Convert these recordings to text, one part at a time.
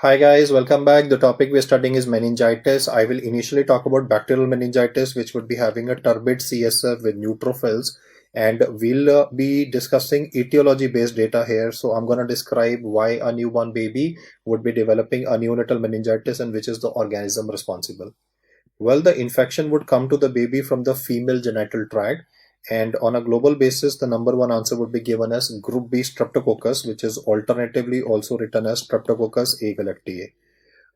Hi guys, welcome back. The topic we're studying is meningitis. I will initially talk about bacterial meningitis, which would be having a turbid CSF with neutrophils, and we'll be discussing etiology based data here. So I'm going to describe why a newborn baby would be developing a neonatal meningitis and which is the organism responsible. Well, the infection would come to the baby from the female genital tract, and on a global basis, the number one answer would be given as group B streptococcus, which is alternatively also written as Streptococcus agalactiae.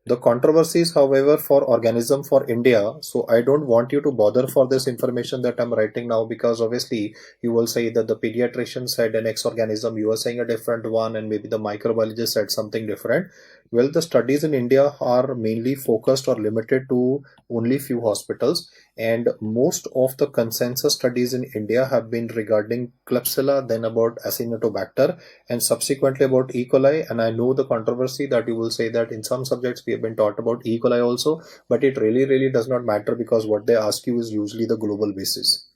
The controversies, however, for organism for India, so I don't want you to bother for this information that I'm writing now, because obviously you will say that the pediatrician said an X organism, you are saying a different one, and maybe the microbiologist said something different. Well, the studies in India are mainly focused or limited to only few hospitals, and most of the consensus studies in India have been regarding Klebsiella, then about Acinetobacter, and subsequently about E. coli. And I know the controversy that you will say that in some subjects we have been taught about E. coli also, but it really does not matter, because what they ask you is usually the global basis.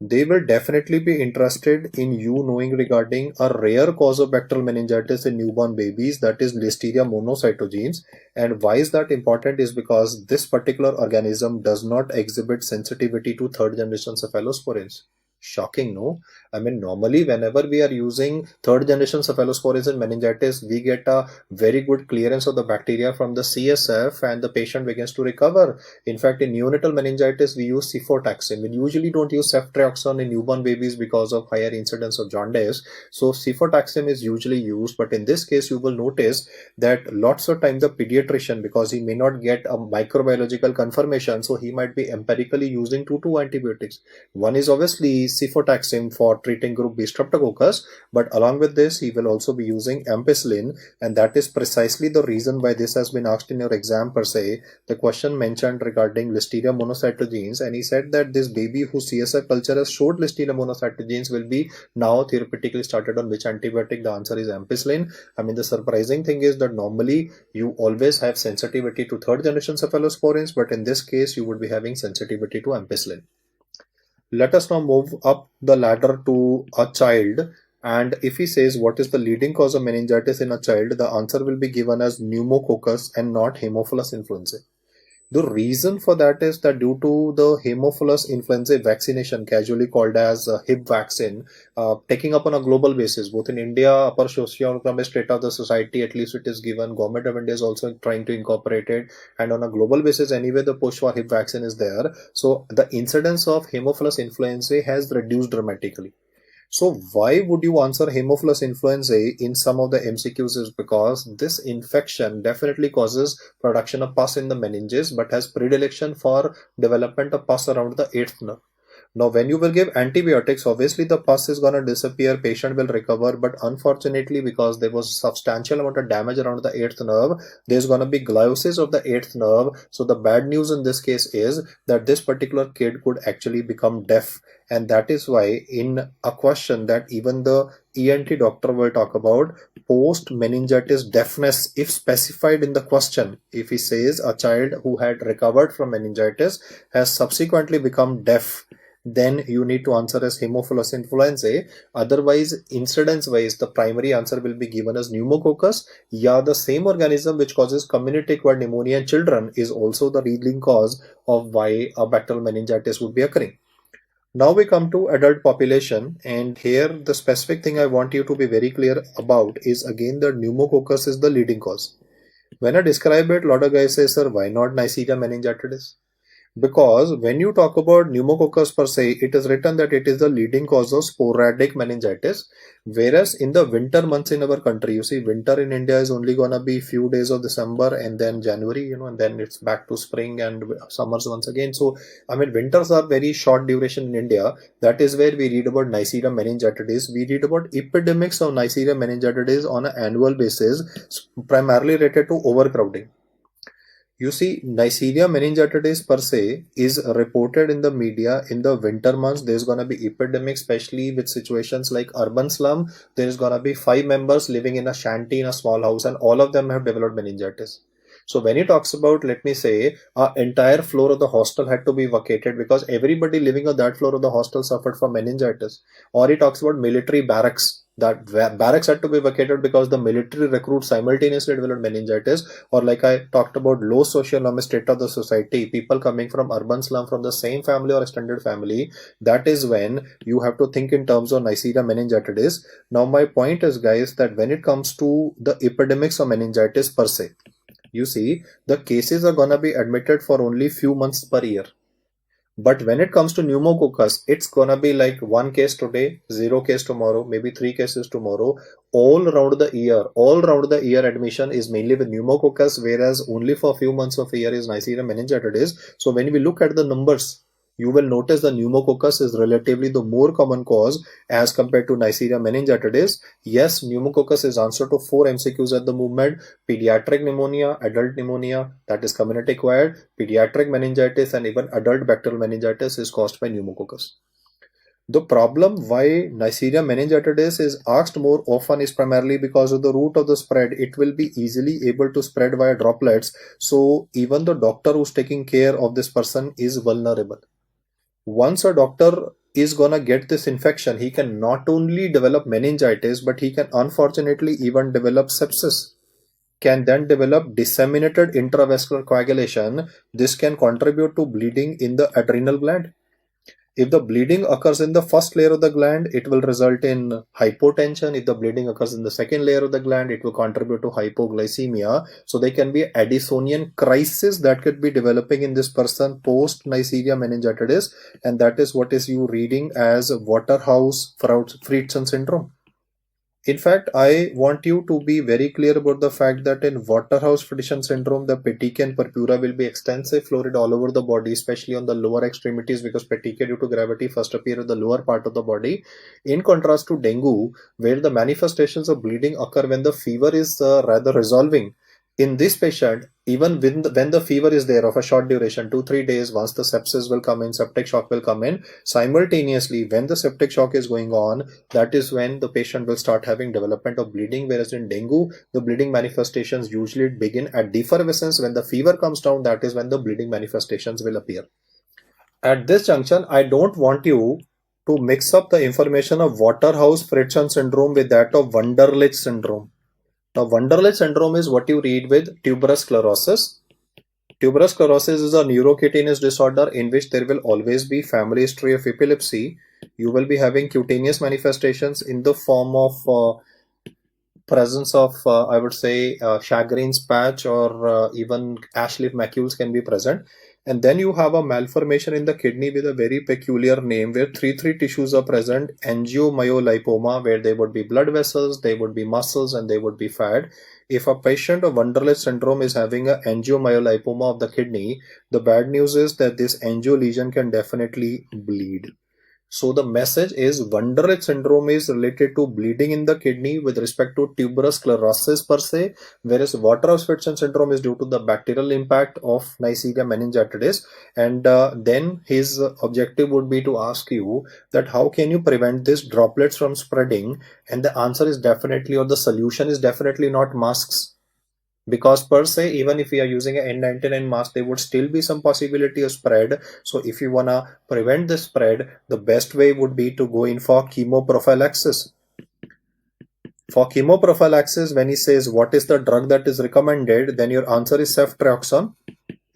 They will definitely be interested in you knowing regarding a rare cause of bacterial meningitis in newborn babies, that is Listeria monocytogenes. And why is that important is because this particular organism does not exhibit sensitivity to third generation cephalosporins. Shocking, no? I mean, normally whenever we are using third generation cephalosporins in meningitis, we get a very good clearance of the bacteria from the CSF and the patient begins to recover. In fact, in neonatal meningitis, we use cefotaxime. We usually don't use ceftriaxone in newborn babies because of higher incidence of jaundice. So cefotaxime is usually used, but in this case, you will notice that lots of time the pediatrician, because he may not get a microbiological confirmation, so he might be empirically using two antibiotics. One is obviously cefotaxime for treating group B streptococcus, but along with this, he will also be using ampicillin, and that is precisely the reason why this has been asked in your exam per se. The question mentioned regarding Listeria monocytogenes, and he said that this baby whose CSF culture has showed Listeria monocytogenes will be now therapeutically started on which antibiotic. The answer is ampicillin. I mean, the surprising thing is that normally you always have sensitivity to third generation cephalosporins, but in this case you would be having sensitivity to ampicillin. Let us now move up the ladder to a child. And if he says what is the leading cause of meningitis in a child, the answer will be given as pneumococcus and not Haemophilus influenzae. The reason for that is that due to the Haemophilus influenzae vaccination, casually called as HIB vaccine, taking up on a global basis, both in India, upper socioeconomic strata of the society, at least it is given. Government of India is also trying to incorporate it, and on a global basis, anyway, the push for HIB vaccine is there. So the incidence of Haemophilus influenzae has reduced dramatically. So why would you answer Haemophilus influenzae in some of the MCQs is because this infection definitely causes production of pus in the meninges, but has predilection for development of pus around the eighth nerve. Now, when you will give antibiotics, obviously the pus is going to disappear, patient will recover, but unfortunately, because there was substantial amount of damage around the eighth nerve, there's going to be gliosis of the eighth nerve. So the bad news in this case is that this particular kid could actually become deaf. And that is why in a question that even the ENT doctor will talk about, post meningitis deafness, if specified in the question, if he says a child who had recovered from meningitis has subsequently become deaf, then you need to answer as Haemophilus influenzae. Otherwise, incidence wise, the primary answer will be given as pneumococcus. Yeah, the same organism which causes community acquired pneumonia in children is also the leading cause of why a bacterial meningitis would be occurring. Now we come to adult population, and here the specific thing I want you to be very clear about is again the pneumococcus is the leading cause. When I describe it, a lot of guys say, sir, why not Neisseria meningitidis? Because when you talk about pneumococcus per se, it is written that it is the leading cause of sporadic meningitis. Whereas in the winter months in our country, you see, winter in India is only gonna be few days of December and then January, and then it's back to spring and summers once again. So, I mean, winters are very short duration in India. That is where we read about Neisseria meningitidis. We read about epidemics of Neisseria meningitidis on an annual basis, primarily related to overcrowding. You see, Neisseria meningitidis per se is reported in the media in the winter months. There's gonna be epidemic, especially with situations like urban slum. There's gonna be 5 members living in a shanty in a small house, and all of them have developed meningitis. So when he talks about, let me say, our entire floor of the hostel had to be vacated because everybody living on that floor of the hostel suffered from meningitis. Or he talks about military barracks. that barracks had to be vacated because the military recruits simultaneously developed meningitis. Or like I talked about, low socioeconomic state of the society, people coming from urban slum from the same family or extended family, that is when you have to think in terms of Neisseria meningitidis. Now my point is, guys, that when it comes to the epidemics of meningitis per se, you see the cases are gonna be admitted for only few months per year. But when it comes to pneumococcus, it's gonna be like one case today, zero case tomorrow, maybe three cases tomorrow. All around the year admission is mainly with pneumococcus, whereas only for a few months of a year is Neisseria meningitidis. So when we look at the numbers, you will notice the pneumococcus is relatively the more common cause as compared to Neisseria meningitidis. Yes, pneumococcus is answer to 4 MCQs at the moment: pediatric pneumonia, adult pneumonia, that is community acquired, pediatric meningitis, and even adult bacterial meningitis is caused by pneumococcus. The problem why Neisseria meningitidis is asked more often is primarily because of the route of the spread. It will be easily able to spread via droplets. So even the doctor who's taking care of this person is vulnerable. Once a doctor is gonna get this infection, he can not only develop meningitis, but he can unfortunately even develop sepsis, can then develop disseminated intravascular coagulation. This can contribute to bleeding in the adrenal gland. If the bleeding occurs in the first layer of the gland, it will result in hypotension. If the bleeding occurs in the second layer of the gland, it will contribute to hypoglycemia. So there can be Addisonian crisis that could be developing in this person post Neisseria meningitidis, and that is what is you reading as Waterhouse-Fridson syndrome. In fact, I want you to be very clear about the fact that in Waterhouse-Fridson syndrome, the petechia and purpura will be extensive fluid all over the body, especially on the lower extremities, because petechia due to gravity first appear in the lower part of the body. In contrast to dengue, where the manifestations of bleeding occur when the fever is rather resolving. In this patient, even when the fever is there of a short duration, 2-3 days, once the sepsis will come in, septic shock will come in, simultaneously when the septic shock is going on, that is when the patient will start having development of bleeding. Whereas in dengue, the bleeding manifestations usually begin at defervescence. When the fever comes down, that is when the bleeding manifestations will appear. At this junction, I don't want you to mix up the information of Waterhouse-Fridson syndrome with that of Wunderlich syndrome. Now, Wunderlich syndrome is what you read with tuberous sclerosis. Tuberous sclerosis is a neurocutaneous disorder in which there will always be family history of epilepsy. You will be having cutaneous manifestations in the form of presence of, I would say, Sjagren's patch, or even ash leaf macules can be present. And then you have a malformation in the kidney with a very peculiar name where three tissues are present: angiomyolipoma, where there would be blood vessels, there would be muscles, and there would be fat. If a patient of Wunderlich syndrome is having an angiomyolipoma of the kidney, the bad news is that this angio lesion can definitely bleed. So the message is Wunderlich syndrome is related to bleeding in the kidney with respect to tuberous sclerosis per se, whereas Waterhouse-Fridson syndrome is due to the bacterial impact of Neisseria meningitidis. And then his objective would be to ask you that how can you prevent these droplets from spreading? And the answer is definitely, or the solution is definitely not masks. Because per se, even if we are using an N99 mask, there would still be some possibility of spread. So if you wanna prevent the spread, the best way would be to go in for chemoprophylaxis. For chemoprophylaxis, when he says what is the drug that is recommended, then your answer is ceftriaxone.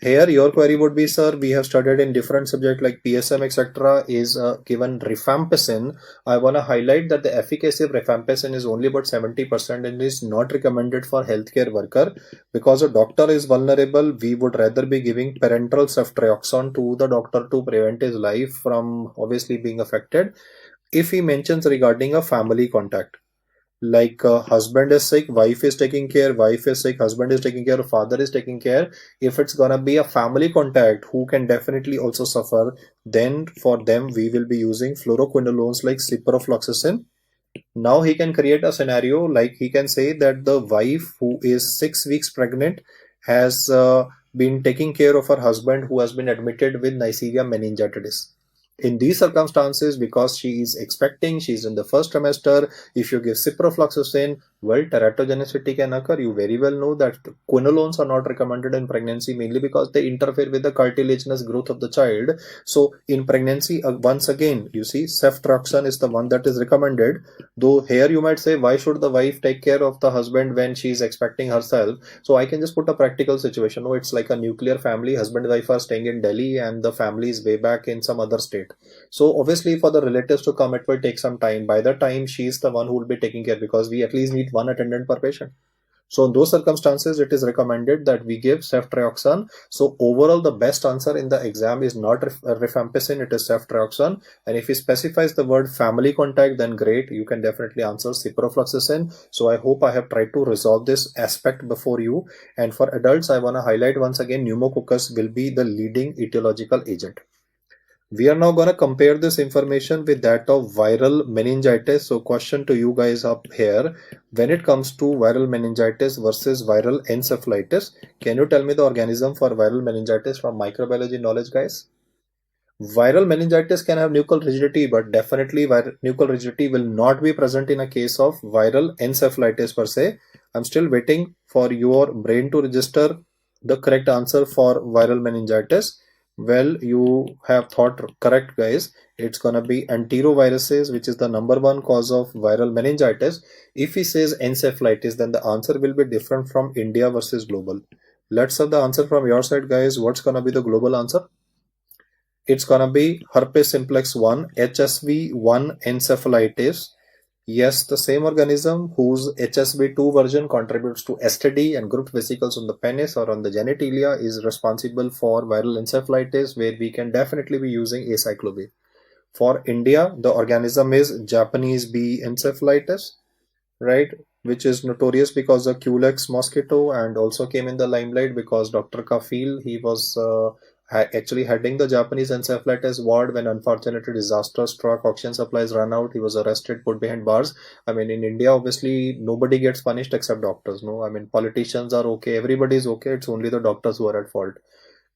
Here your query would be, sir, we have studied in different subjects like PSM etc. is given rifampicin. I want to highlight that the efficacy of rifampicin is only about 70% and is not recommended for healthcare worker. Because a doctor is vulnerable, we would rather be giving parenteral ceftriaxone to the doctor to prevent his life from obviously being affected. If he mentions regarding a family contact, like husband is sick, wife is taking care, wife is sick, husband is taking care, father is taking care, if it's gonna be a family contact who can definitely also suffer, then for them we will be using fluoroquinolones like ciprofloxacin. Now he can create a scenario like he can say that the wife who is 6 weeks pregnant has been taking care of her husband who has been admitted with Neisseria meningitidis. In these circumstances, because she is expecting, she is in the first trimester, if you give ciprofloxacin, Well, teratogenicity can occur. You very well know that quinolones are not recommended in pregnancy mainly because they interfere with the cartilaginous growth of the child. So in pregnancy, once again, you see, ceftriaxone is the one that is recommended. Though here you might say, why should the wife take care of the husband when she is expecting herself? So I can just put a practical situation. No, it's like a nuclear family. Husband and wife are staying in Delhi and the family is way back in some other state. So obviously for the relatives to come, it will take some time. By the time she is the one who will be taking care, because we at least need one attendant per patient. So in those circumstances, it is recommended that we give ceftriaxone. So overall, the best answer in the exam is not rifampicin, it is ceftriaxone. And if he specifies the word family contact, then great, you can definitely answer ciprofloxacin. So I hope I have tried to resolve this aspect before you. And for adults, I want to highlight once again, pneumococcus will be the leading etiological agent. We are now going to compare this information with that of viral meningitis. So question to you guys up here, when it comes to viral meningitis versus viral encephalitis, can you tell me the organism for viral meningitis from microbiology knowledge, guys? Viral meningitis can have nuchal rigidity, but definitely nuchal rigidity will not be present in a case of viral encephalitis per se. I'm still waiting for your brain to register the correct answer for viral meningitis. Well, you have thought correct, guys. It's gonna be enteroviruses, which is the number one cause of viral meningitis. If he says encephalitis, then the answer will be different from India versus global. Let's have the answer from your side, guys. What's gonna be the global answer? It's gonna be herpes simplex 1, HSV1 encephalitis. Yes, the same organism whose HSV2 version contributes to STD and grouped vesicles on the penis or on the genitalia is responsible for viral encephalitis, where we can definitely be using acyclovir. For India, the organism is Japanese bee encephalitis, right? Which is notorious because of Culex mosquito, and also came in the limelight because Dr. Kafil, he was actually heading the Japanese encephalitis ward when unfortunately disaster struck, oxygen supplies ran out, he was arrested, put behind bars. I mean, in India, obviously, nobody gets punished except doctors, no? I mean, politicians are okay, everybody is okay, it's only the doctors who are at fault.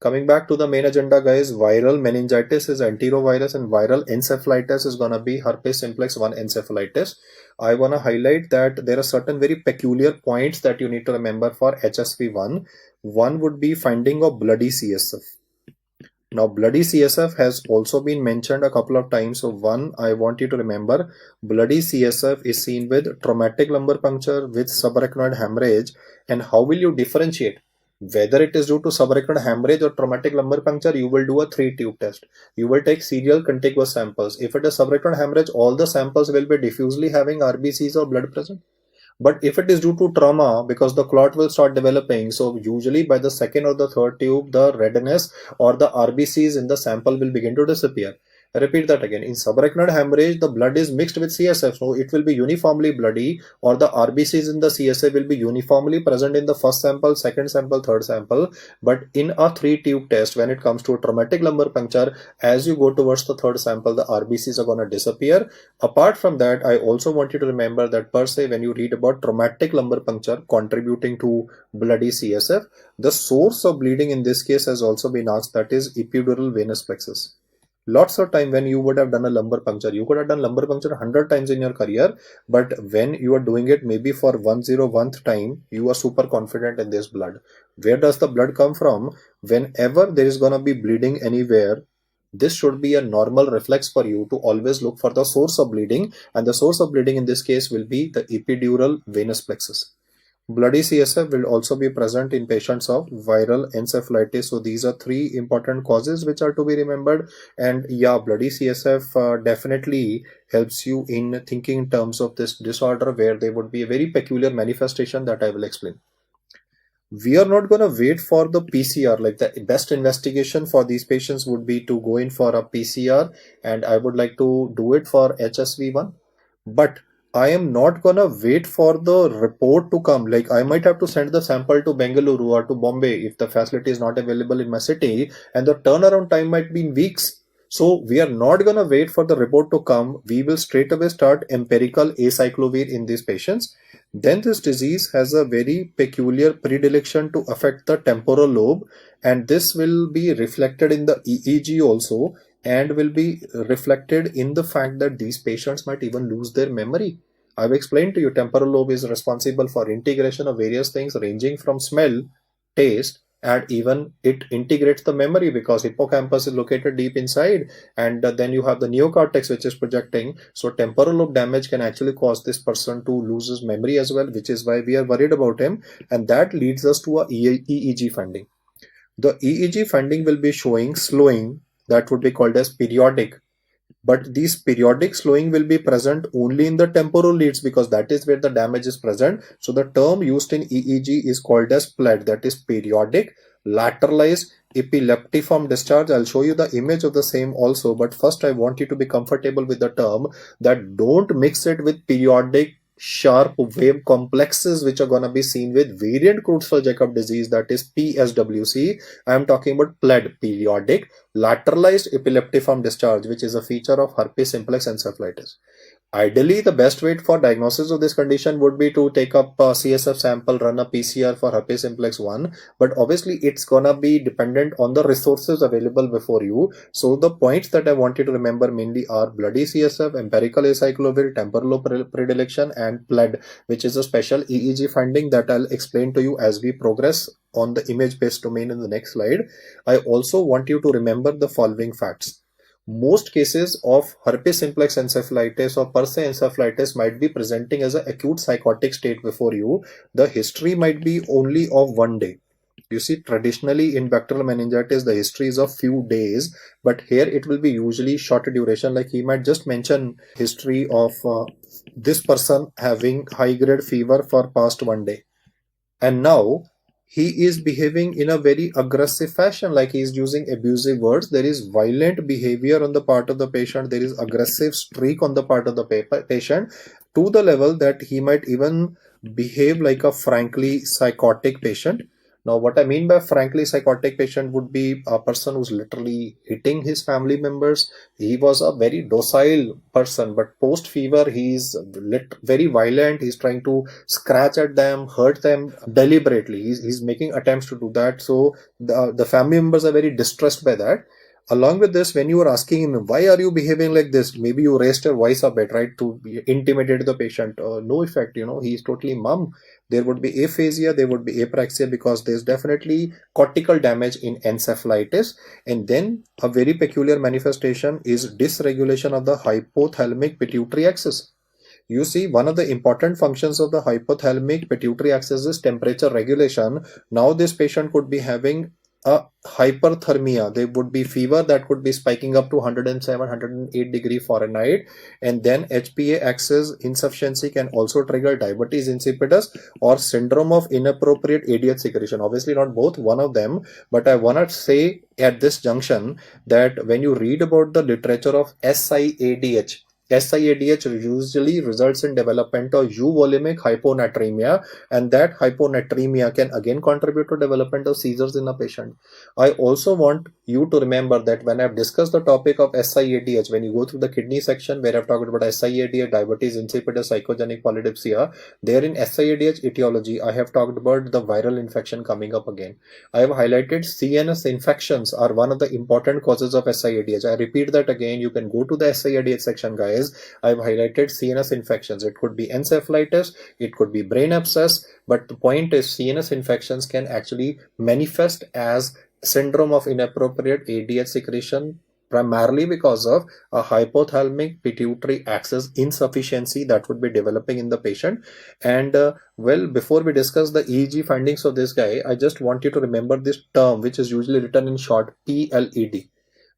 Coming back to the main agenda, guys, viral meningitis is enterovirus and viral encephalitis is gonna be herpes simplex 1 encephalitis. I wanna highlight that there are certain very peculiar points that you need to remember for HSV1. One would be finding of bloody CSF. Now, bloody CSF has also been mentioned a couple of times. So one, I want you to remember, bloody CSF is seen with traumatic lumbar puncture, with subarachnoid hemorrhage. And how will you differentiate whether it is due to subarachnoid hemorrhage or traumatic lumbar puncture? You will do a 3-tube test. You will take serial contiguous samples. If it is subarachnoid hemorrhage, all the samples will be diffusely having RBCs or blood present. But if it is due to trauma, because the clot will start developing, so usually by the second or the third tube, the redness or the RBCs in the sample will begin to disappear. I repeat that again. In subarachnoid hemorrhage, the blood is mixed with CSF, so it will be uniformly bloody, or the RBCs in the CSF will be uniformly present in the first sample, second sample, third sample. But in a 3-tube test, when it comes to a traumatic lumbar puncture, as you go towards the third sample, the RBCs are going to disappear. Apart from that, I also want you to remember that per se, when you read about traumatic lumbar puncture contributing to bloody CSF, the source of bleeding in this case has also been asked, that is epidural venous plexus. Lots of time when you would have done a lumbar puncture, you could have done lumbar puncture 100 times in your career, but when you are doing it maybe for 101th time, you are super confident in this blood. Where does the blood come from? Whenever there is going to be bleeding anywhere, this should be a normal reflex for you to always look for the source of bleeding, and the source of bleeding in this case will be the epidural venous plexus. Bloody CSF will also be present in patients of viral encephalitis. So these are 3 important causes which are to be remembered. And yeah, bloody CSF definitely helps you in thinking in terms of this disorder, where there would be a very peculiar manifestation that I will explain. We are not going to wait for the PCR. Like, the best investigation for these patients would be to go in for a PCR, and I would like to do it for HSV1. But I am not gonna wait for the report to come. Like, I might have to send the sample to Bengaluru or to Bombay if the facility is not available in my city, and the turnaround time might be in weeks. So we are not gonna wait for the report to come. We will straight away start empirical acyclovir in these patients. Then this disease has a very peculiar predilection to affect the temporal lobe, and this will be reflected in the EEG also, and will be reflected in the fact that these patients might even lose their memory. I've explained to you temporal lobe is responsible for integration of various things ranging from smell, taste, and even it integrates the memory because hippocampus is located deep inside, and then you have the neocortex which is projecting. So temporal lobe damage can actually cause this person to lose his memory as well, which is why we are worried about him, and that leads us to a EEG finding. The EEG finding will be showing slowing that would be called as periodic, but these periodic slowing will be present only in the temporal leads because that is where the damage is present. So the term used in EEG is called as PLED, that is periodic lateralized epileptiform discharge. I'll show you the image of the same also, but first I want you to be comfortable with the term, that don't mix it with periodic sharp wave complexes which are going to be seen with variant Creutzfeldt-Jakob disease, that is PSWC. I am talking about PLED, periodic lateralized epileptiform discharge, which is a feature of herpes simplex encephalitis. Ideally, the best way for diagnosis of this condition would be to take up a CSF sample, run a PCR for herpes simplex 1, but obviously it's gonna be dependent on the resources available before you. So the points that I want you to remember mainly are bloody CSF, empirical acyclovir, temporal lobe predilection, and PLED, which is a special EEG finding that I'll explain to you as we progress on the image-based domain in the next slide. I also want you to remember the following facts. Most cases of herpes simplex encephalitis or per se encephalitis might be presenting as an acute psychotic state before you. The history might be only of one day. You see, traditionally in bacterial meningitis, the history is of few days, but here it will be usually shorter duration. Like he might just mention history of this person having high grade fever for past one day. And now he is behaving in a very aggressive fashion, like he is using abusive words. There is violent behavior on the part of the patient. There is aggressive streak on the part of the patient, to the level that he might even behave like a frankly psychotic patient. Now, what I mean by frankly psychotic patient would be a person who's literally hitting his family members. He was a very docile person, but post fever, he's very violent. He's trying to scratch at them, hurt them deliberately. He's making attempts to do that. So the family members are very distressed by that. Along with this, when you are asking him, why are you behaving like this? Maybe you raised your voice a bit, right, to intimidate the patient. No effect, he's totally mum. There would be aphasia, there would be apraxia because there's definitely cortical damage in encephalitis. And then a very peculiar manifestation is dysregulation of the hypothalamic pituitary axis. You see, one of the important functions of the hypothalamic pituitary axis is temperature regulation. Now this patient could be having a hyperthermia. There would be fever that could be spiking up to 107, 108 degree Fahrenheit, and then HPA axis insufficiency can also trigger diabetes insipidus or syndrome of inappropriate ADH secretion. Obviously not both, one of them, but I want to say at this junction that when you read about the literature of SIADH usually results in development of euvolemic hyponatremia, and that hyponatremia can again contribute to development of seizures in a patient. I also want you to remember that when I've discussed the topic of SIADH, when you go through the kidney section where I've talked about SIADH, diabetes insipidus, psychogenic polydipsia, there in SIADH etiology, I have talked about the viral infection coming up again. I have highlighted CNS infections are one of the important causes of SIADH. I repeat that again. You can go to the SIADH section, guys. I've highlighted CNS infections. It could be encephalitis, it could be brain abscess, but the point is CNS infections can actually manifest as syndrome of inappropriate ADH secretion, primarily because of a hypothalamic pituitary axis insufficiency that would be developing in the patient. And well, before we discuss the EEG findings of this guy, I just want you to remember this term, which is usually written in short, PLED.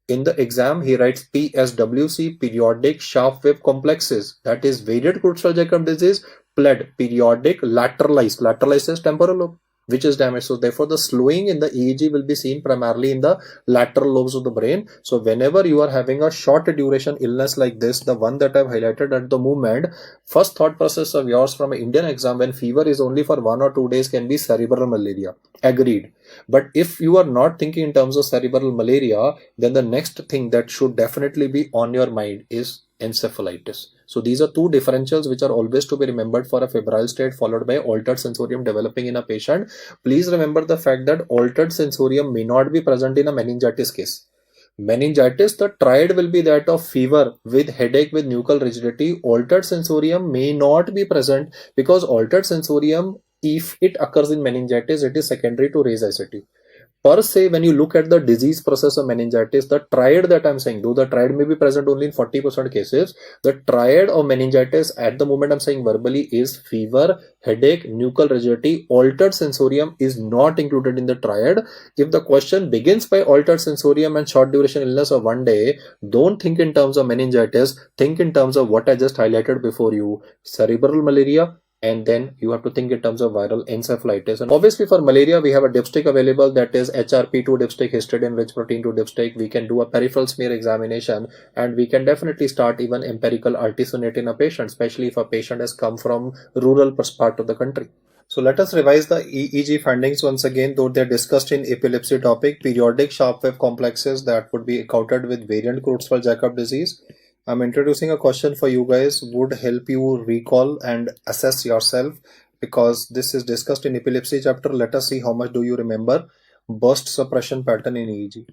In the exam, he writes PSWC, periodic sharp wave complexes, that is variant Creutzfeldt-Jakob disease, PLED, periodic lateralized is temporal lobe, which is damaged. So therefore, the slowing in the EEG will be seen primarily in the lateral lobes of the brain. So whenever you are having a short duration illness like this, the one that I've highlighted at the moment, first thought process of yours from an Indian exam when fever is only for 1 or 2 days can be cerebral malaria. Agreed. But if you are not thinking in terms of cerebral malaria, then the next thing that should definitely be on your mind is encephalitis. So these are two differentials which are always to be remembered for a febrile state followed by altered sensorium developing in a patient. Please remember the fact that altered sensorium may not be present in a meningitis case. Meningitis, the triad will be that of fever with headache with nuchal rigidity. Altered sensorium may not be present because altered sensorium, if it occurs in meningitis, it is secondary to raised ICT. Per se, when you look at the disease process of meningitis, the triad that I'm saying, though the triad may be present only in 40% cases, the triad of meningitis at the moment I'm saying verbally is fever, headache, nuchal rigidity. Altered sensorium is not included in the triad. If the question begins by altered sensorium and short duration illness of one day, don't think in terms of meningitis, think in terms of what I just highlighted before you: cerebral malaria, and then you have to think in terms of viral encephalitis. And obviously for malaria, we have a dipstick available, that is HRP2 dipstick, histidine rich protein 2 dipstick. We can do a peripheral smear examination, and we can definitely start even empirical artesunate in a patient, especially if a patient has come from rural part of the country. So let us revise the EEG findings once again, though they are discussed in epilepsy topic. Periodic sharp wave complexes that would be encountered with variant Creutzfeldt-Jakob disease. I'm introducing a question for you guys, would help you recall and assess yourself, because this is discussed in epilepsy chapter. Let us see how much do you remember. Burst suppression pattern in EEG.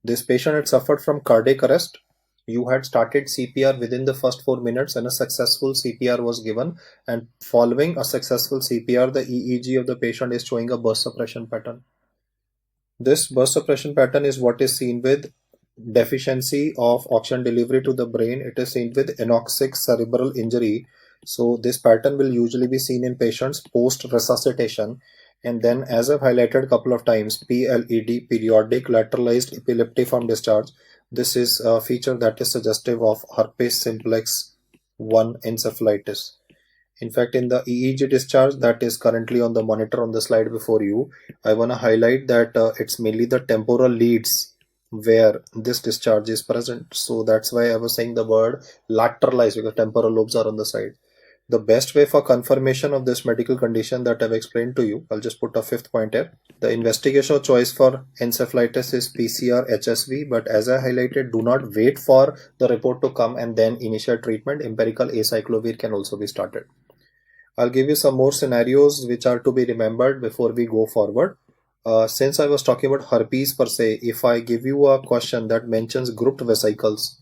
This patient had suffered from cardiac arrest. You had started CPR within the first 4 minutes and a successful CPR was given, and following a successful CPR, the EEG of the patient is showing a burst suppression pattern. This burst suppression pattern is what is seen with deficiency of oxygen delivery to the brain. It is seen with anoxic cerebral injury. So this pattern will usually be seen in patients post resuscitation. And then, as I've highlighted a couple of times, PLED, periodic lateralized epileptiform discharge. This is a feature that is suggestive of herpes simplex 1 encephalitis. In fact, in the EEG discharge that is currently on the monitor on the slide before you, I want to highlight that it's mainly the temporal leads where this discharge is present. So that's why I was saying the word lateralized, because temporal lobes are on the side. The best way for confirmation of this medical condition that I've explained to you, I'll just put a fifth point here. The investigation of choice for encephalitis is PCR HSV, but as I highlighted, do not wait for the report to come and then initial treatment. Empirical acyclovir can also be started. I'll give you some more scenarios which are to be remembered before we go forward. Since I was talking about herpes per se, if I give you a question that mentions grouped vesicles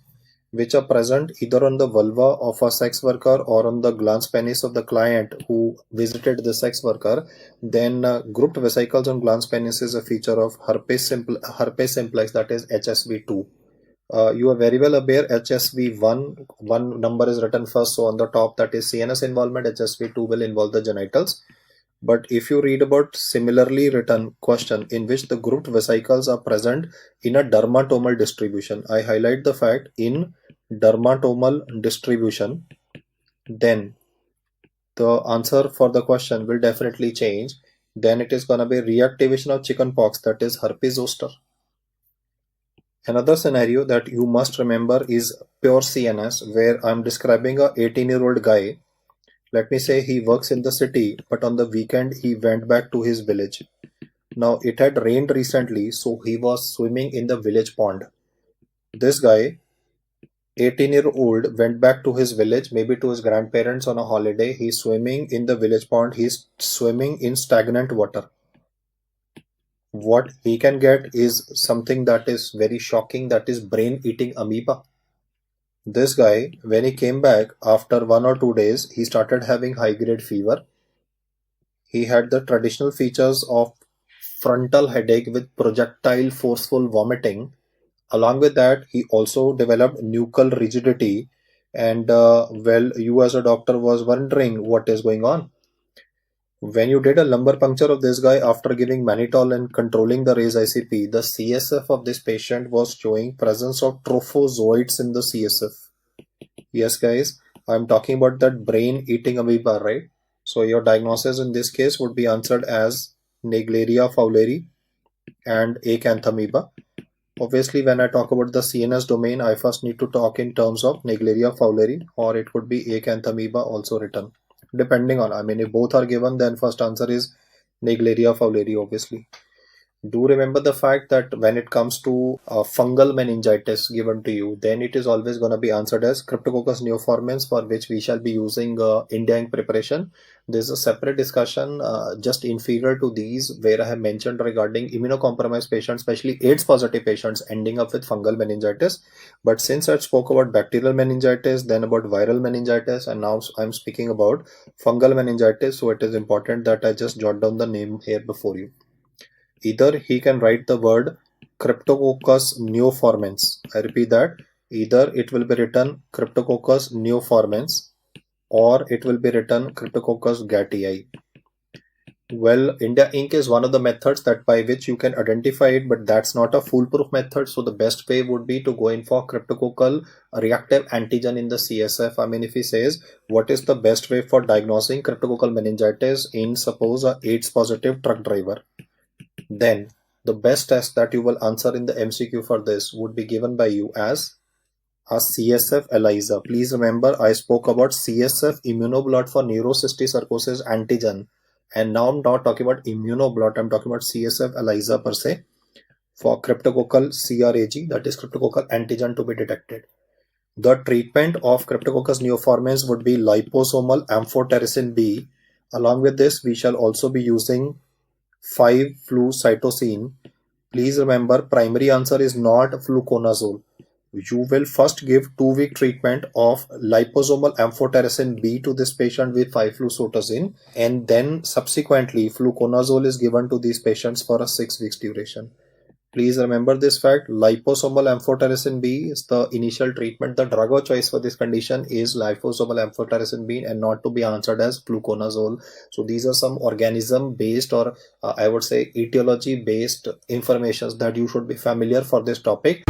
which are present either on the vulva of a sex worker or on the glans penis of the client who visited the sex worker, then grouped vesicles on glans penis is a feature of herpes simplex, that is HSV2. You are very well aware HSV1, one number is written first, so on the top that is CNS involvement, HSV2 will involve the genitals. But if you read about similarly written question in which the grouped vesicles are present in a dermatomal distribution, I highlight the fact in dermatomal distribution, then the answer for the question will definitely change. Then it is going to be reactivation of chickenpox, that is herpes zoster. Another scenario that you must remember is pure CNS, where I'm describing a 18-year-old guy. Let me say he works in the city, but on the weekend he went back to his village. Now it had rained recently, so he was swimming in the village pond. This guy, 18-year-old, went back to his village, maybe to his grandparents on a holiday. He's swimming in the village pond. He's swimming in stagnant water. What he can get is something that is very shocking, that is brain-eating amoeba. This guy, when he came back after 1 or 2 days, he started having high-grade fever. He had the traditional features of frontal headache with projectile forceful vomiting. Along with that, he also developed nuchal rigidity, and well, you as a doctor was wondering what is going on. When you did a lumbar puncture of this guy after giving mannitol and controlling the raised ICP, the CSF of this patient was showing presence of trophozoites in the CSF. Yes guys, I'm talking about that brain eating amoeba, right? So your diagnosis in this case would be answered as Naegleria fowleri and acanthamoeba. Obviously, when I talk about the CNS domain, I first need to talk in terms of Naegleria fowleri, or it could be acanthamoeba also written. Depending on, I mean, if both are given, then first answer is Naegleria fowleri, obviously. Do remember the fact that when it comes to fungal meningitis given to you, then it is always going to be answered as Cryptococcus neoformans, for which we shall be using India Ink preparation. There's a separate discussion just inferior to these, where I have mentioned regarding immunocompromised patients, especially AIDS positive patients ending up with fungal meningitis. But since I spoke about bacterial meningitis, then about viral meningitis, and now I'm speaking about fungal meningitis, so it is important that I just jot down the name here before you. Either he can write the word Cryptococcus neoformans. I repeat that. Either it will be written Cryptococcus neoformans or it will be written Cryptococcus gattii. Well, India Ink is one of the methods that by which you can identify it, but that's not a foolproof method. So the best way would be to go in for cryptococcal reactive antigen in the CSF. I mean, if he says what is the best way for diagnosing cryptococcal meningitis in suppose a AIDS positive truck driver, then the best test that you will answer in the MCQ for this would be given by you as a CSF ELISA. Please remember, I spoke about CSF immunoblot for neurocysticercosis antigen, and now I'm not talking about immunoblot, I'm talking about CSF ELISA per se for cryptococcal CRAG, that is cryptococcal antigen to be detected. The treatment of Cryptococcus neoformans would be liposomal amphotericin B. Along with this, we shall also be using 5-flucytosine. Please remember, primary answer is not fluconazole. You will first give 2-week treatment of liposomal amphotericin B to this patient with 5-flucytosine, and then subsequently fluconazole is given to these patients for a 6 weeks duration. Please remember this fact, liposomal amphotericin B is the initial treatment. The drug of choice for this condition is liposomal amphotericin B and not to be answered as fluconazole. So these are some organism based or I would say etiology based informations that you should be familiar for this topic.